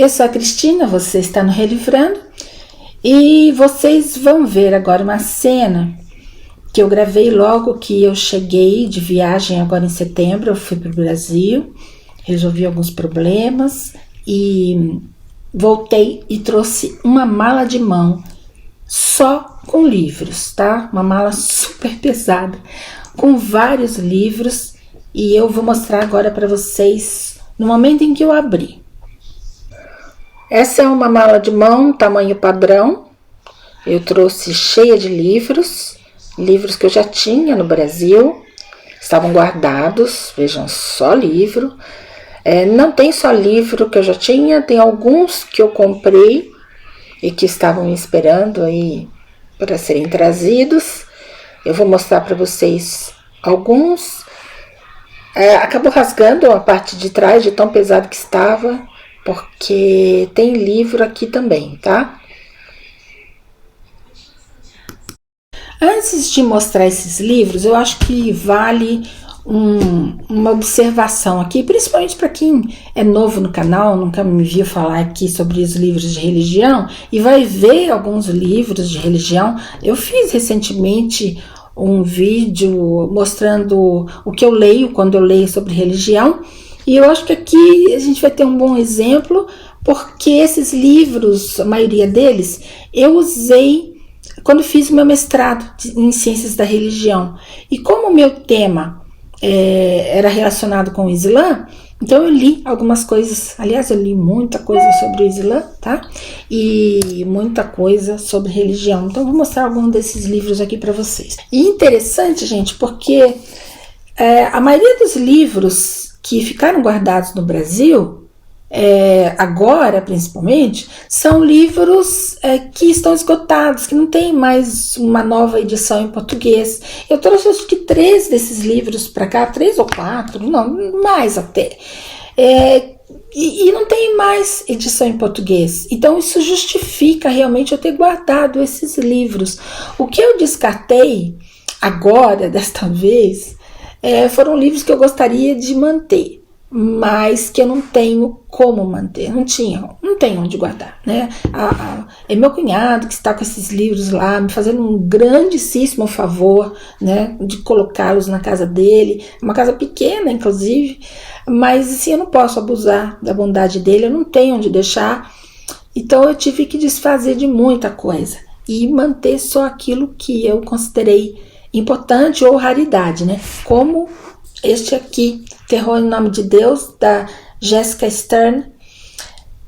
Eu sou a Cristina, você está no Relivrando e vocês vão ver agora uma cena que eu gravei logo que eu cheguei de viagem agora em setembro. Eu fui para o Brasil, resolvi alguns problemas e voltei e trouxe uma mala de mão só com livros, tá? Uma mala super pesada, com vários livros, e eu vou mostrar agora para vocês no momento em que eu abri. Essa é uma mala de mão, tamanho padrão. Eu trouxe cheia de livros que eu já tinha no Brasil, estavam guardados, vejam, só livro. Não tem só livro que eu já tinha, tem alguns que eu comprei e que estavam me esperando aí para serem trazidos. Eu vou mostrar para vocês alguns. Acabou rasgando a parte de trás de tão pesado que estava, porque tem livro aqui também, tá? Antes de mostrar esses livros, eu acho que vale uma observação aqui, principalmente para quem é novo no canal, nunca me viu falar aqui sobre os livros de religião e vai ver alguns livros de religião. Eu fiz recentemente um vídeo mostrando o que eu leio quando eu leio sobre religião, e eu acho que aqui a gente vai ter um bom exemplo, porque esses livros, a maioria deles, eu usei quando fiz o meu mestrado em Ciências da Religião. E como o meu tema era relacionado com o Islã, então eu li algumas coisas. Aliás, eu li muita coisa sobre o Islã, tá? E muita coisa sobre religião. Então eu vou mostrar algum desses livros aqui para vocês. E interessante, gente, porque a maioria dos livros que ficaram guardados no Brasil, agora principalmente, são livros que estão esgotados, que não tem mais uma nova edição em português. Eu trouxe acho que 3 desses livros para cá, 3 ou 4, não, mais até. E não tem mais edição em português. Então isso justifica realmente eu ter guardado esses livros. O que eu descartei agora, desta vez, foram livros que eu gostaria de manter, mas que eu não tenho como manter, não tenho onde guardar, né? É meu cunhado que está com esses livros lá, me fazendo um grandíssimo favor, né, de colocá-los na casa dele, uma casa pequena, inclusive, mas assim, eu não posso abusar da bondade dele, eu não tenho onde deixar, então eu tive que desfazer de muita coisa e manter só aquilo que eu considerei importante ou raridade, né? Como este aqui, Terror em Nome de Deus, da Jessica Stern.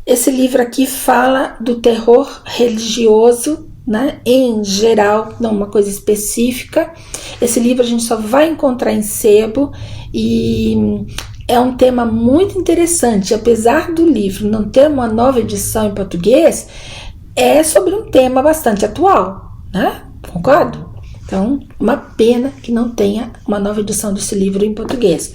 Esse livro aqui fala do terror religioso, né, em geral, não uma coisa específica. Esse livro a gente só vai encontrar em sebo e é um tema muito interessante. Apesar do livro não ter uma nova edição em português, é sobre um tema bastante atual, né? Concordo? Então, uma pena que não tenha uma nova edição desse livro em português.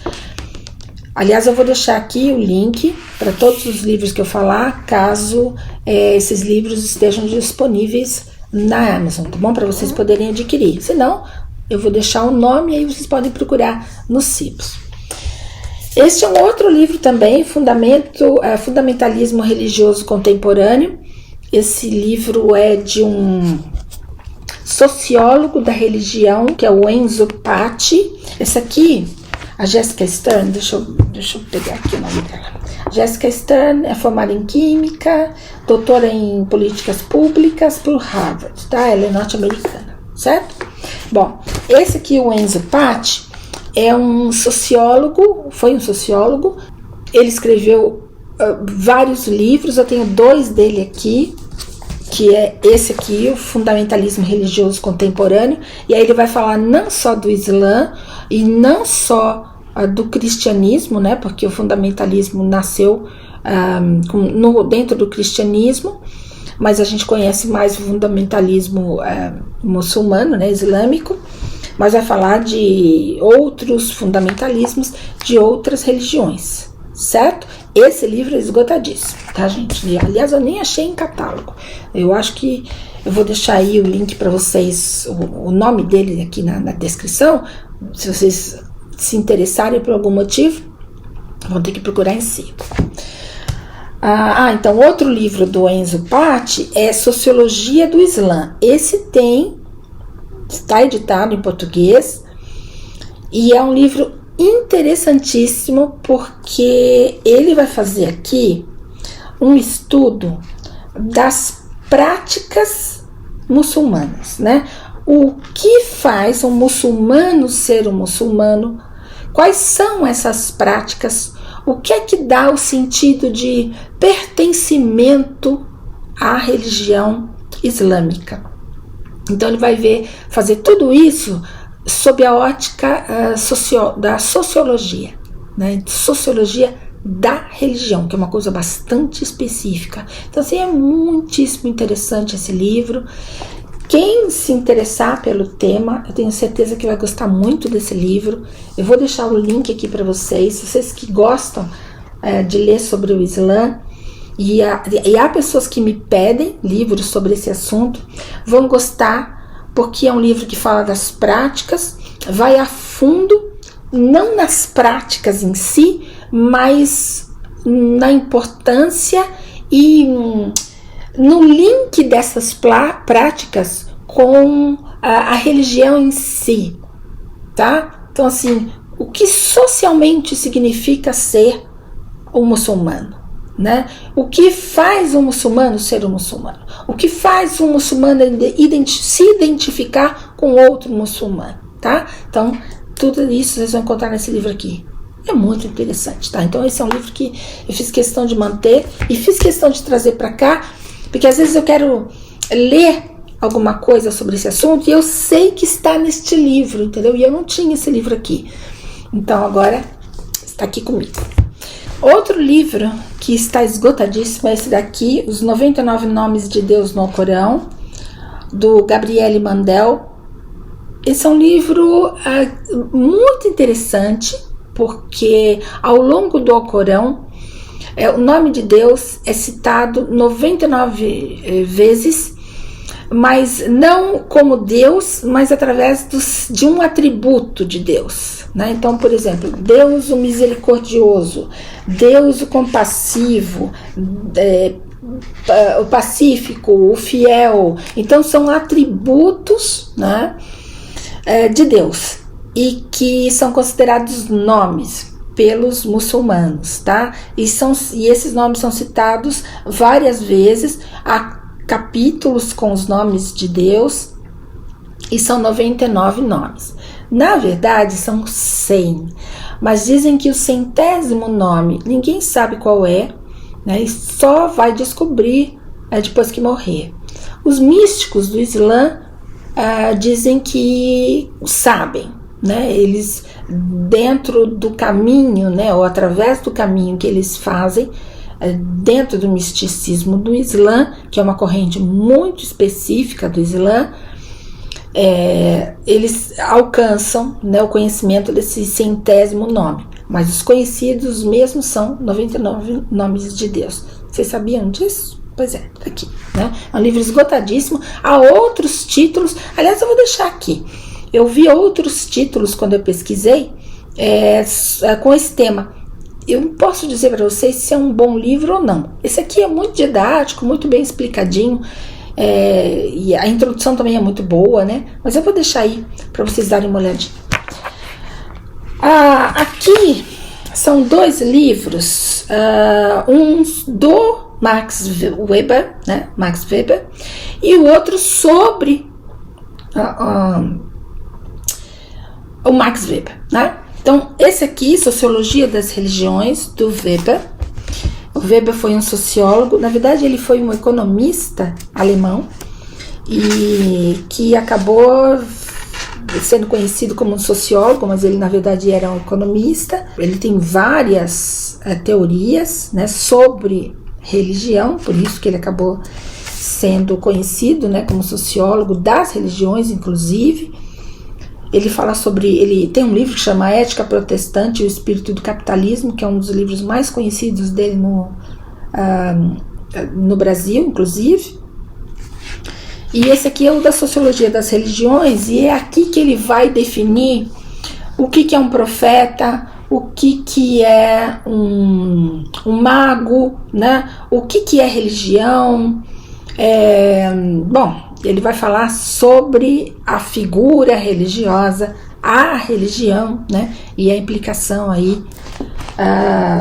Aliás, eu vou deixar aqui o link para todos os livros que eu falar, caso esses livros estejam disponíveis na Amazon, tá bom? Para vocês poderem adquirir. Se não, eu vou deixar o nome e aí vocês podem procurar nos sebos. Este é um outro livro também, Fundamentalismo Religioso Contemporâneo. Esse livro é de um sociólogo da religião, que é o Enzo Patti. Esse aqui, a Jessica Stern, deixa eu pegar aqui o nome dela. Jessica Stern é formada em Química, doutora em Políticas Públicas por Harvard, tá? Ela é norte-americana, certo? Bom, esse aqui, o Enzo Patti, é um sociólogo, foi um sociólogo. Ele escreveu vários livros, eu tenho 2 dele aqui, que é esse aqui, o Fundamentalismo Religioso Contemporâneo, e aí ele vai falar não só do Islã e não só do cristianismo, né, porque o fundamentalismo nasceu dentro do cristianismo, mas a gente conhece mais o fundamentalismo muçulmano, né, islâmico, mas vai falar de outros fundamentalismos de outras religiões, certo? Esse livro é esgotadíssimo, tá, gente? Aliás, eu nem achei em catálogo. Eu acho que eu vou deixar aí o link para vocês, o nome dele aqui na descrição. Se vocês se interessarem por algum motivo, vão ter que procurar em si. Então outro livro do Enzo Patti é Sociologia do Islã. Esse está editado em português e é um livro interessantíssimo, porque ele vai fazer aqui um estudo das práticas muçulmanas, né? O que faz um muçulmano ser um muçulmano? Quais são essas práticas? O que é que dá o sentido de pertencimento à religião islâmica? Então ele vai fazer tudo isso sob a ótica da sociologia, né? Sociologia da religião, que é uma coisa bastante específica. Então assim, é muitíssimo interessante esse livro. Quem se interessar pelo tema, eu tenho certeza que vai gostar muito desse livro. Eu vou deixar o link aqui para vocês. Vocês que gostam de ler sobre o Islã, e há pessoas que me pedem livros sobre esse assunto, vão gostar, porque é um livro que fala das práticas, vai a fundo, não nas práticas em si, mas na importância e no link dessas práticas com a religião em si, tá? Então assim, o que socialmente significa ser um muçulmano, né? O que faz um muçulmano ser um muçulmano? O que faz um muçulmano se identificar com outro muçulmano, tá? Então, tudo isso vocês vão encontrar nesse livro aqui. É muito interessante, tá? Então, esse é um livro que eu fiz questão de manter e fiz questão de trazer para cá, porque às vezes eu quero ler alguma coisa sobre esse assunto e eu sei que está neste livro, entendeu? E eu não tinha esse livro aqui. Então, agora está aqui comigo. Outro livro que está esgotadíssimo é esse daqui, Os 99 Nomes de Deus no Alcorão, do Gabriele Mandel. Esse é um livro muito interessante, porque ao longo do Alcorão, o nome de Deus é citado 99 vezes, mas não como Deus, mas através de um atributo de Deus, né? Então, por exemplo, Deus o misericordioso, Deus o compassivo, o pacífico, o fiel. Então são atributos, né, de Deus, e que são considerados nomes pelos muçulmanos, tá? E esses nomes são citados várias vezes, há capítulos com os nomes de Deus, e são 99 nomes. Na verdade são 100, mas dizem que o 100º nome ninguém sabe qual é, né? E só vai descobrir depois que morrer. Os místicos do Islã dizem que sabem, né? Eles, dentro do caminho, né, ou através do caminho que eles fazem, dentro do misticismo do Islã, que é uma corrente muito específica do Islã, eles alcançam, né, o conhecimento desse 100º nome, mas os conhecidos mesmo são 99 nomes de Deus. Vocês sabiam disso? Pois é, tá aqui, né? É um livro esgotadíssimo. Há outros títulos, aliás, eu vou deixar aqui. Eu vi outros títulos quando eu pesquisei com esse tema. Eu não posso dizer para vocês se é um bom livro ou não. Esse aqui é muito didático, muito bem explicadinho, e a introdução também é muito boa, né? Mas eu vou deixar aí para vocês darem uma olhadinha. Aqui são dois livros, uns do Max Weber, né? Max Weber, e o outro sobre o Max Weber, né? Então, esse aqui, Sociologia das Religiões, do Weber. O Weber foi um sociólogo, na verdade ele foi um economista alemão, e que acabou sendo conhecido como um sociólogo, mas ele na verdade era um economista. Ele tem várias teorias, né, sobre religião, por isso que ele acabou sendo conhecido, né, como sociólogo das religiões, inclusive. Ele tem um livro que chama Ética Protestante e o Espírito do Capitalismo, que é um dos livros mais conhecidos dele no Brasil, inclusive. E esse aqui é o da Sociologia das Religiões, e é aqui que ele vai definir o que é um profeta, o que é um mago, né? O que é religião. Bom, ele vai falar sobre a figura religiosa, a religião, né? E a implicação aí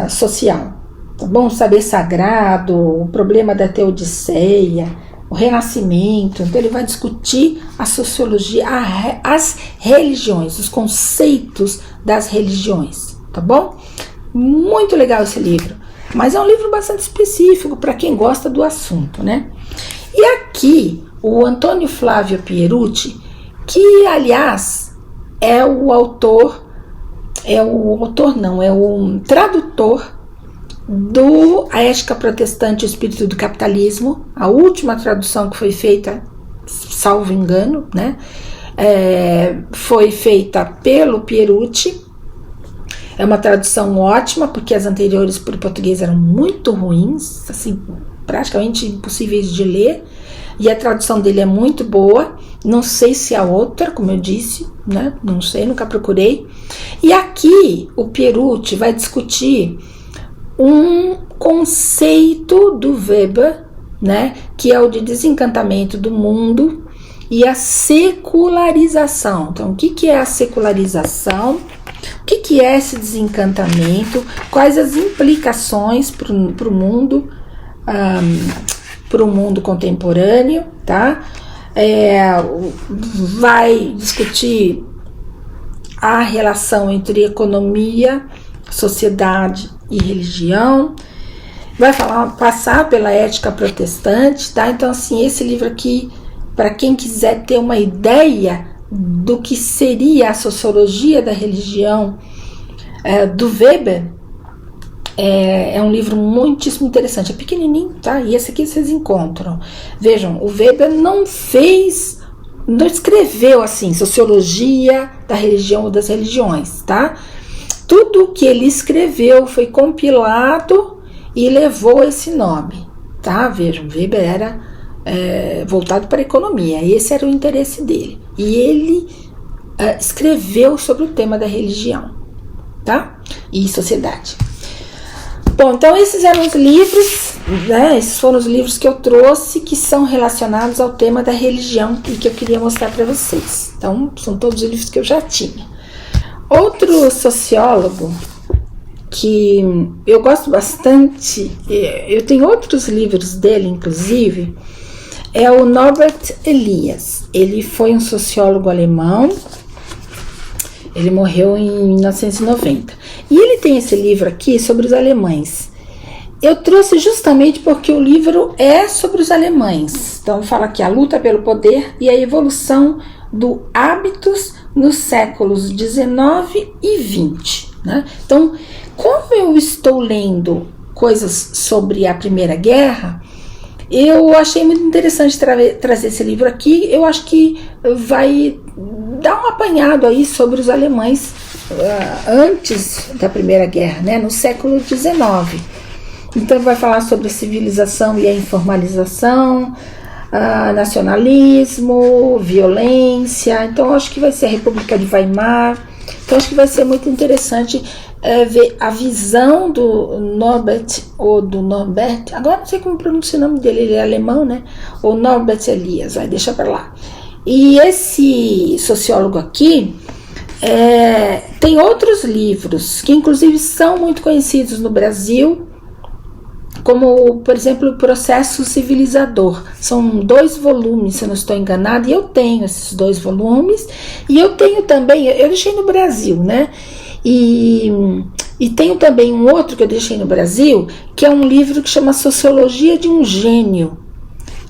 social. Tá bom? O saber sagrado, o problema da teodiceia, o renascimento. Então ele vai discutir a sociologia, as religiões, os conceitos das religiões, tá bom? Muito legal esse livro, mas é um livro bastante específico para quem gosta do assunto, né? E aqui o Antônio Flávio Pierucci, que aliás é o tradutor do A Ética Protestante e o Espírito do Capitalismo, a última tradução que foi feita, salvo engano, né? Foi feita pelo Pierucci. É uma tradução ótima, porque as anteriores para o português eram muito ruins, assim, praticamente impossíveis de ler, e a tradução dele é muito boa. Não sei se a outra, como eu disse, né? Não sei, nunca procurei. E aqui o Pierucci vai discutir um conceito do Weber, né, que é o de desencantamento do mundo e a secularização. Então, o que é a secularização? O que é esse desencantamento? Quais as implicações para o mundo, contemporâneo, tá? Vai discutir a relação entre economia, sociedade e religião, vai passar pela ética protestante, tá? Então, assim, esse livro aqui, para quem quiser ter uma ideia do que seria a sociologia da religião do Weber, é um livro muitíssimo interessante, é pequenininho, tá? E esse aqui vocês encontram. Vejam, o Weber não escreveu assim, sociologia da religião ou das religiões, tá? Tudo que ele escreveu foi compilado e levou esse nome, tá? Vejam, Weber era voltado para a economia, esse era o interesse dele. E ele escreveu sobre o tema da religião, tá? E sociedade. Bom, então esses eram os livros, né? Esses foram os livros que eu trouxe que são relacionados ao tema da religião e que eu queria mostrar para vocês. Então, são todos os livros que eu já tinha. Outro sociólogo que eu gosto bastante, eu tenho outros livros dele, inclusive, é o Norbert Elias. Ele foi um sociólogo alemão, ele morreu em 1990. E ele tem esse livro aqui sobre os alemães. Eu trouxe justamente porque o livro é sobre os alemães. Então fala aqui a luta pelo poder e a evolução do hábitos nos séculos 19 e 20. Né? Então, como eu estou lendo coisas sobre a Primeira Guerra, eu achei muito interessante trazer esse livro aqui. Eu acho que vai dar um apanhado aí sobre os alemães antes da Primeira Guerra, né, no século XIX. Então vai falar sobre a civilização e a informalização, nacionalismo, violência. Então acho que vai ser a República de Weimar. Então acho que vai ser muito interessante ver a visão do Norbert, agora não sei como pronuncia o nome dele, ele é alemão, né? O Norbert Elias, vai deixar para lá. E esse sociólogo aqui tem outros livros que inclusive são muito conhecidos no Brasil, como, por exemplo, o Processo Civilizador. São 2 volumes, se eu não estou enganada, e eu tenho esses 2 volumes, e eu tenho também, eu deixei no Brasil, né? E tenho também um outro que eu deixei no Brasil, que é um livro que chama Sociologia de um Gênio,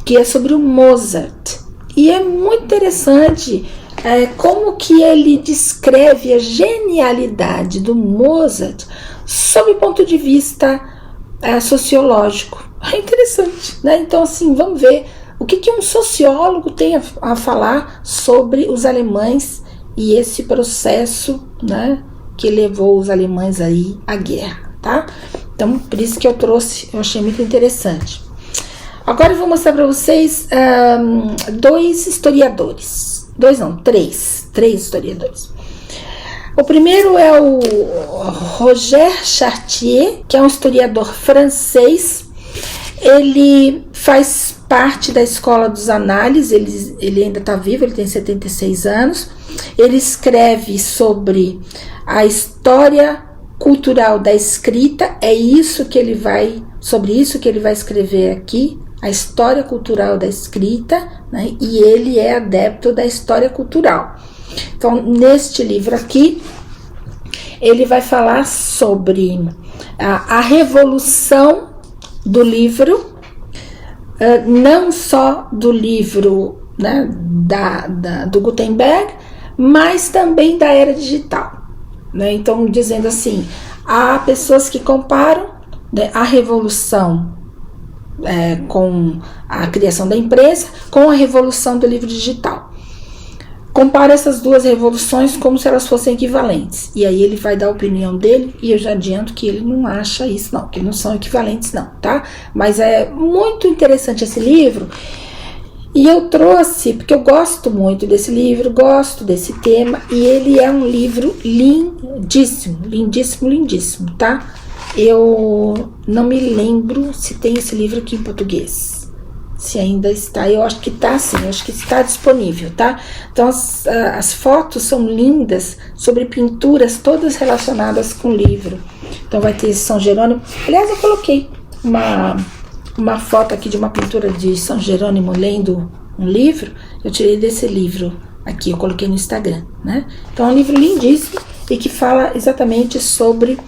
que é sobre o Mozart. E é muito interessante como que ele descreve a genialidade do Mozart sob o ponto de vista sociológico. É interessante, né? Então, assim, vamos ver o que um sociólogo tem a falar sobre os alemães e esse processo, né, que levou os alemães aí à guerra, tá? Então, por isso que eu trouxe, eu achei muito interessante. Agora eu vou mostrar para vocês 2 historiadores. 2 não, 3 historiadores. O primeiro é o Roger Chartier, que é um historiador francês. Ele faz parte da Escola dos Análises, ele ainda está vivo, ele tem 76 anos. Ele escreve sobre a história cultural da escrita, sobre isso que ele vai escrever aqui, a história cultural da escrita, né? E ele é adepto da história cultural. Então, neste livro aqui, ele vai falar sobre a revolução do livro, não só do livro, né, do Gutenberg, mas também da era digital, né? Então, dizendo assim, há pessoas que comparam, né, a revolução com a criação da imprensa com a revolução do livro digital. Compara essas duas revoluções como se elas fossem equivalentes. E aí ele vai dar a opinião dele, e eu já adianto que ele não acha isso não, que não são equivalentes não, tá? Mas é muito interessante esse livro, e eu trouxe, porque eu gosto muito desse livro, gosto desse tema, e ele é um livro lindíssimo, lindíssimo, lindíssimo, tá? Eu não me lembro se tem esse livro aqui em português, se ainda está, eu acho que está sim, eu acho que está disponível, tá? Então as fotos são lindas, sobre pinturas todas relacionadas com o livro. Então vai ter São Jerônimo, aliás eu coloquei uma foto aqui de uma pintura de São Jerônimo lendo um livro, eu tirei desse livro aqui, eu coloquei no Instagram, né? Então é um livro lindíssimo e que fala exatamente sobre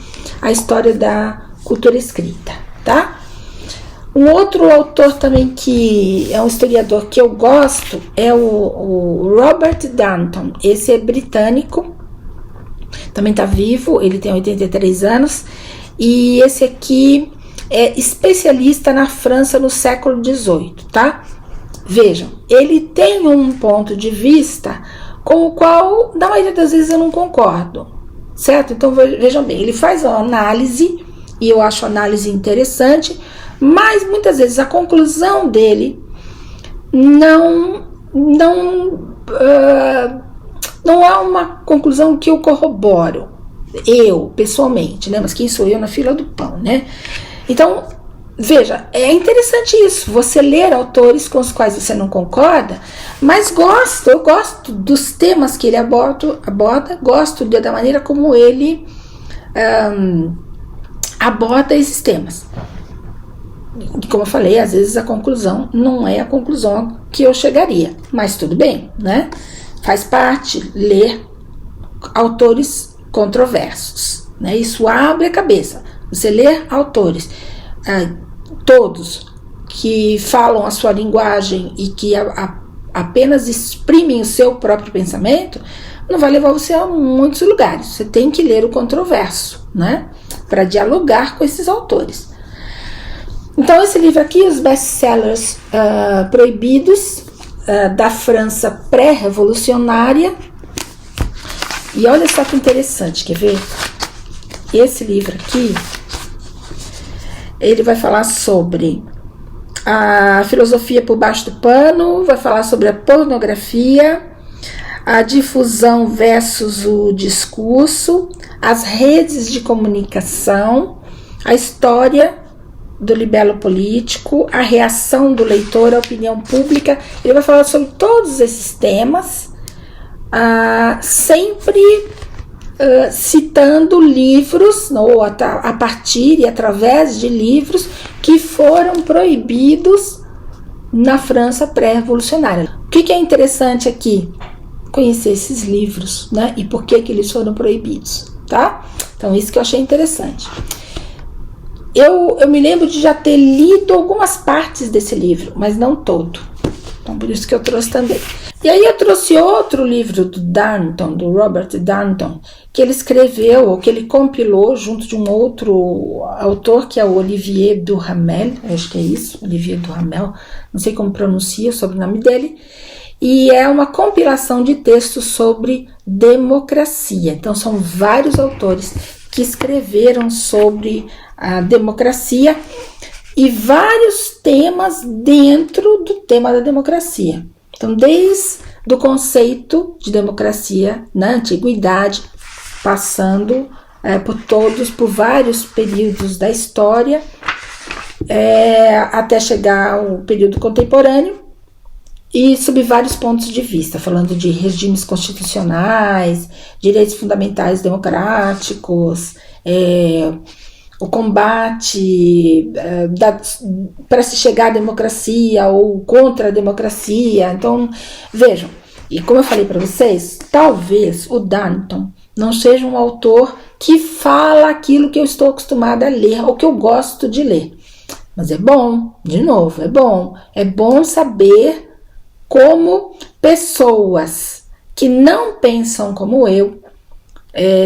a história da cultura escrita, tá? Um outro autor também que é um historiador que eu gosto é o Robert Darnton. Esse é britânico, também está vivo, ele tem 83 anos, e esse aqui é especialista na França no século XVIII, tá? Vejam, ele tem um ponto de vista com o qual, na maioria das vezes, eu não concordo, certo? Então, vejam bem, ele faz uma análise, e eu acho a análise interessante, mas muitas vezes a conclusão dele não é uma conclusão que eu corroboro, eu, pessoalmente, né? Mas quem sou eu na fila do pão, né? Então, veja, é interessante isso, você ler autores com os quais você não concorda, mas eu gosto dos temas que ele aborda, gosto da maneira como ele aborda esses temas. Como eu falei, às vezes a conclusão não é a conclusão que eu chegaria, mas tudo bem, né? Faz parte ler autores controversos, né? Isso abre a cabeça. Você lê autores, todos que falam a sua linguagem e que apenas exprimem o seu próprio pensamento, não vai levar você a muitos lugares. Você tem que ler o controverso, né? Para dialogar com esses autores. Então, esse livro aqui, os best-sellers proibidos da França pré-revolucionária. E olha só que interessante, quer ver? Esse livro aqui, ele vai falar sobre a filosofia por baixo do pano, vai falar sobre a pornografia, a difusão versus o discurso, as redes de comunicação, a história do libelo político, a reação do leitor à opinião pública. Ele vai falar sobre todos esses temas, sempre citando livros, ou a partir e através de livros que foram proibidos na França pré-revolucionária. O que é interessante aqui? Conhecer esses livros, né? E por que eles foram proibidos, tá? Então, isso que eu achei interessante. Eu me lembro de já ter lido algumas partes desse livro, mas não todo. Então, por isso que eu trouxe também. E aí eu trouxe outro livro do Darnton, do Robert Darnton, que ele escreveu, ou que ele compilou junto de um outro autor, que é o Olivier Duhamel, acho que é isso, Olivier Duhamel, não sei como pronuncia o sobrenome dele, e é uma compilação de textos sobre democracia. Então são vários autores que escreveram sobre a democracia e vários temas dentro do tema da democracia. Então, desde o conceito de democracia na antiguidade, passando por vários períodos da história, até chegar ao período contemporâneo, e sob vários pontos de vista, falando de regimes constitucionais, direitos fundamentais democráticos, o combate para se chegar à democracia ou contra a democracia. Então, vejam, e como eu falei para vocês, talvez o Danton não seja um autor que fala aquilo que eu estou acostumada a ler ou que eu gosto de ler. Mas é bom, de novo, é bom saber como pessoas que não pensam como eu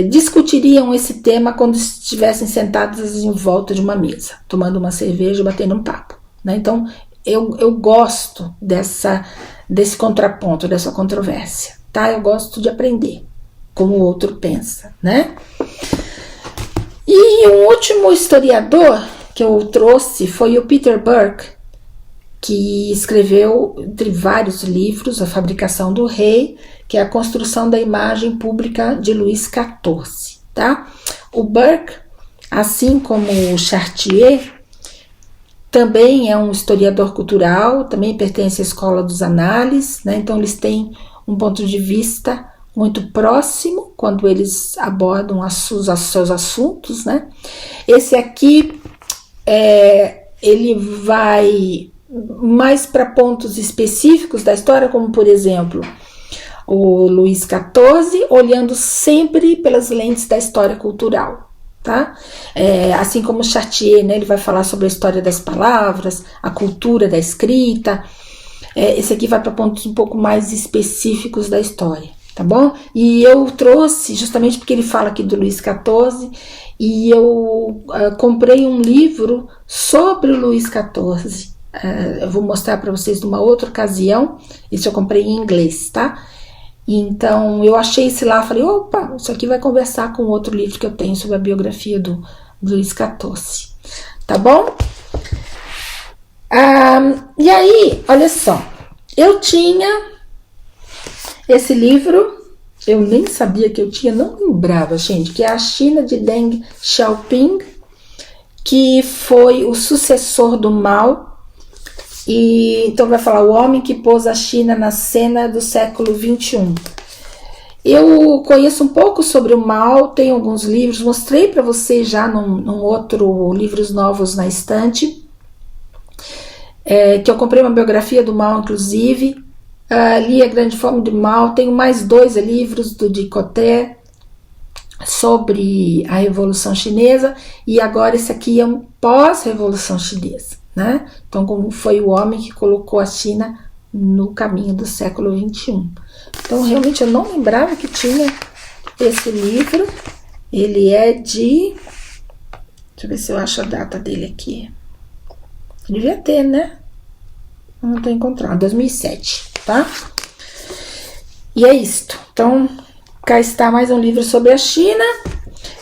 discutiriam esse tema quando estivessem sentadas em volta de uma mesa, tomando uma cerveja e batendo um papo, né? Então, eu gosto desse contraponto, dessa controvérsia, tá? Eu gosto de aprender como o outro pensa, né? E um último historiador que eu trouxe foi o Peter Burke, que escreveu, entre vários livros, A Fabricação do Rei, que é a construção da imagem pública de Luís XIV, tá? O Burke, assim como o Chartier, também é um historiador cultural, também pertence à escola dos análises, né? Então eles têm um ponto de vista muito próximo quando eles abordam os seus assuntos, né? Esse aqui, ele vai mais para pontos específicos da história, como por exemplo o Luís XIV, olhando sempre pelas lentes da história cultural, tá? Assim como o Chartier, né, ele vai falar sobre a história das palavras, a cultura da escrita. Esse aqui vai para pontos um pouco mais específicos da história, tá bom? E eu trouxe justamente porque ele fala aqui do Luís XIV, e eu comprei um livro sobre o Luís XIV. Eu vou mostrar para vocês numa outra ocasião. Esse eu comprei em inglês, tá? Então eu achei esse lá, falei, opa, isso aqui vai conversar com outro livro que eu tenho sobre a biografia do Luís XIV, tá bom? E aí, olha só, eu tinha esse livro, eu nem sabia que eu tinha, não lembrava, gente, que é A China de Deng Xiaoping, que foi o sucessor do Mao. E então vai falar o homem que pôs a China na cena do século XXI. Eu conheço um pouco sobre o Mao, tenho alguns livros, mostrei para vocês já num outro Livros Novos na Estante, que eu comprei uma biografia do Mao, inclusive, li A Grande Fome de Mao, tenho mais 2 livros do Dicoté sobre a Revolução Chinesa, e agora esse aqui é um pós-Revolução Chinesa, né? Então, como foi o homem que colocou a China no caminho do século XXI. Então, realmente, eu não lembrava que tinha esse livro. Ele é de... Deixa eu ver se eu acho a data dele aqui. Devia ter, né? Eu não estou encontrando. 2007, tá? E é isto. Então, cá está mais um livro sobre a China.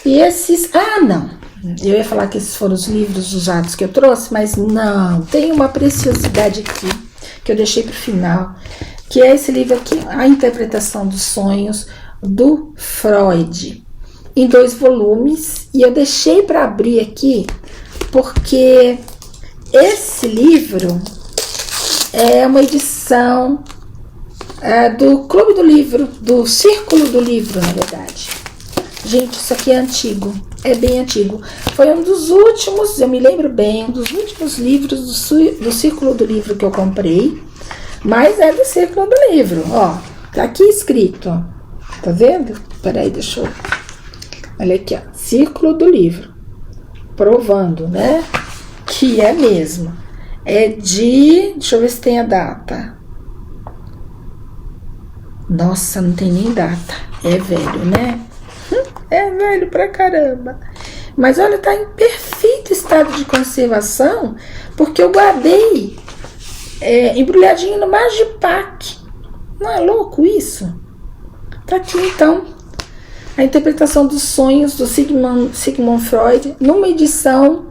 E esses... Ah, não! Eu ia falar que esses foram os livros usados que eu trouxe, mas não, tem uma preciosidade aqui, que eu deixei para o final, que é esse livro aqui, A Interpretação dos Sonhos, do Freud, em 2 volumes, e eu deixei para abrir aqui, porque esse livro é uma edição do Clube do Livro, do Círculo do Livro, na verdade. Gente, isso aqui é antigo, é bem antigo. Foi um dos últimos, eu me lembro bem, um dos últimos livros do Círculo do Livro que eu comprei. Mas é do Círculo do Livro, ó. Tá aqui escrito, ó. Tá vendo? Peraí, deixa eu... Olha aqui, ó. Círculo do Livro. Provando, né? Que é mesmo. É de... Deixa eu ver se tem a data. Nossa, não tem nem data. É velho, né? É velho pra caramba. Mas olha, tá em perfeito estado de conservação, porque eu guardei embrulhadinho no Magipack. Não é louco isso? Tá aqui então. A interpretação dos sonhos do Sigmund Freud, numa edição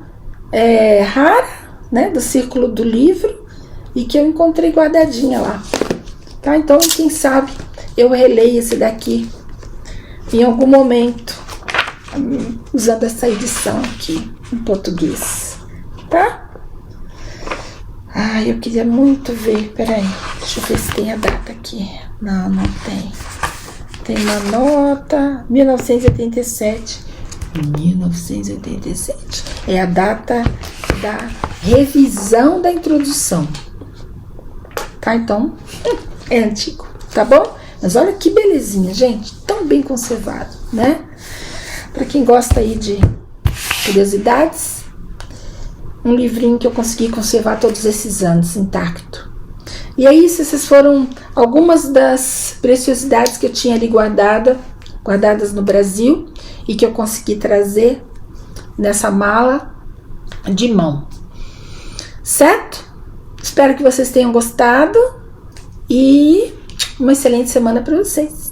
rara, né, do Círculo do Livro, e que eu encontrei guardadinha lá. Tá? Então, quem sabe eu releio esse daqui em algum momento, usando essa edição aqui em português, tá? Ai, eu queria muito ver, peraí, deixa eu ver se tem a data aqui. Não, não tem. Tem uma nota, 1987. 1987 é a data da revisão da introdução, tá? Então, é antigo, tá bom? Mas olha que belezinha, gente, tão bem conservado, né? Para quem gosta aí de curiosidades, um livrinho que eu consegui conservar todos esses anos intacto. E aí, essas foram algumas das preciosidades que eu tinha ali guardadas no Brasil e que eu consegui trazer nessa mala de mão, certo? Espero que vocês tenham gostado e uma excelente semana para vocês.